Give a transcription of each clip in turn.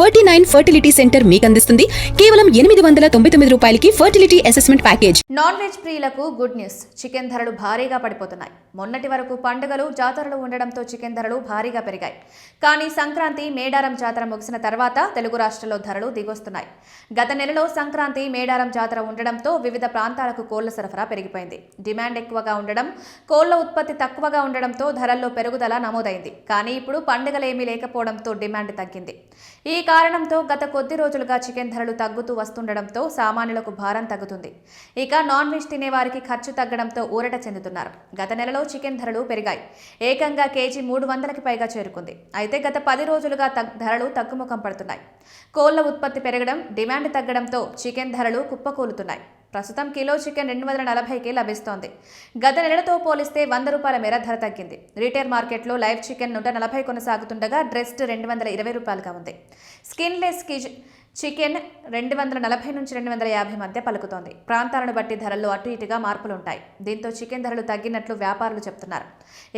49 fertility centre మీకు అందిస్తుంది కేవలం 899 రూపాయలకి fertility assessment package. Non veg ప్రియులకు గుడ్ న్యూస్. చికెన్ ధరలు భారీగా పడిపోతున్నాయి. మొన్నటి వరకు పండుగలు జాతరలు ఉండడంతో చికెన్ ధరలు భారీగా పెరిగాయి. కానీ సంక్రాంతి మేడారం జాతర ముగిసిన తర్వాత తెలుగు రాష్ట్రాల్లో ధరలు దిగొస్తున్నాయి. గత నెలలో సంక్రాంతి మేడారం జాతర ఉండడంతో వివిధ ప్రాంతాలకు కోళ్ల సరఫరా పెరిగిపోయింది. డిమాండ్ ఎక్కువగా ఉండడం, కోళ్ల ఉత్పత్తి తక్కువగా ఉండడంతో ధరల్లో పెరుగుదల నమోదైంది. కానీ ఇప్పుడు పండుగలేమీ లేకపోవడంతో డిమాండ్ తగ్గింది. ఈ కారణంతో గత కొద్ది రోజులుగా చికెన్ ధరలు తగ్గుతూ వస్తుండడంతో సామాన్యులకు భారం తగ్గుతుంది. ఇక నాన్ వెజ్ తినేవారికి ఖర్చు తగ్గడంతో ఊరట చెందుతున్నారు. గత నెలలో చికెన్ ధరలు పెరిగాయి. ఏకంగా కేజీ 300కి పైగా చేరుకుంది. అయితే గత 10 రోజులుగా ధరలు తగ్గుముఖం పడుతున్నాయి. కోళ్ల ఉత్పత్తి పెరగడం, డిమాండ్ తగ్గడంతో చికెన్ ధరలు కుప్పకూలుతున్నాయి. ప్రస్తుతం కిలో చికెన్ 240కి లభిస్తోంది. గత నెలతో పోలిస్తే 100 రూపాయల మేర ధర తగ్గింది. రీటైల్ మార్కెట్లో లైవ్ చికెన్ 140 కొనసాగుతుండగా డ్రెస్డ్ 220 రూపాయలుగా ఉంది. స్కిన్లెస్ చికెన్ 240 నుంచి 250 మధ్య పలుకుతోంది. ప్రాంతాలను బట్టి ధరల్లో అటు ఇటుగా మార్పులుంటాయి. దీంతో చికెన్ ధరలు తగ్గినట్లు వ్యాపారులు చెప్తున్నారు.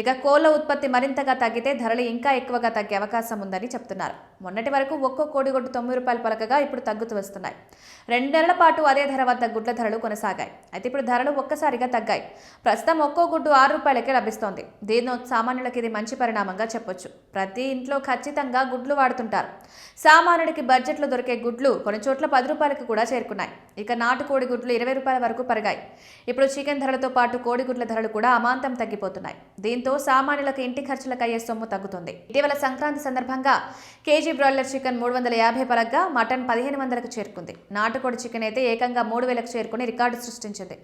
ఇక కోళ్ల ఉత్పత్తి మరింతగా తగ్గితే ధరలు ఇంకా ఎక్కువగా తగ్గే అవకాశం ఉందని చెప్తున్నారు. మొన్నటి వరకు ఒక్కో కోడిగుడ్డు 9 రూపాయలు పలకగా ఇప్పుడు తగ్గుతూ వస్తున్నాయి. 2 నెలల పాటు అదే ధర వద్ద గుడ్ల ధరలు కొనసాగాయి. అయితే ఇప్పుడు ధరలు ఒక్కసారిగా తగ్గాయి. ప్రస్తుతం ఒక్కో గుడ్డు 6 రూపాయలకే లభిస్తోంది. దీంతో సామాన్యులకి ఇది మంచి పరిణామంగా చెప్పొచ్చు. ప్రతి ఇంట్లో ఖచ్చితంగా గుడ్లు వాడుతుంటారు. సామాన్యుడికి బడ్జెట్లో దొరికే గుడ్లు కొన్ని చోట్ల 10 రూపాయలకు కూడా చేరుకున్నాయి. ఇక నాటుకోడి గుడ్లు 20 రూపాయల వరకు పెరిగాయి. ఇప్పుడు చికెన్ ధరలతో పాటు కోడిగుడ్ల ధరలు కూడా అమాంతం తగ్గిపోతున్నాయి. దీంతో సామాన్యులకు ఇంటి ఖర్చులకు అయ్యే సొమ్ము తగ్గుతుంది. ఇటీవల సంక్రాంతి సందర్భంగా కేజీ బ్రాయిలర్ చికెన్ 350 పలగ్గా మటన్ 1500కు చేరుకుంది. నాటుకోడి చికెన్ అయితే ఏకంగా 3000కు చేరుకుని రికార్డు సృష్టించింది.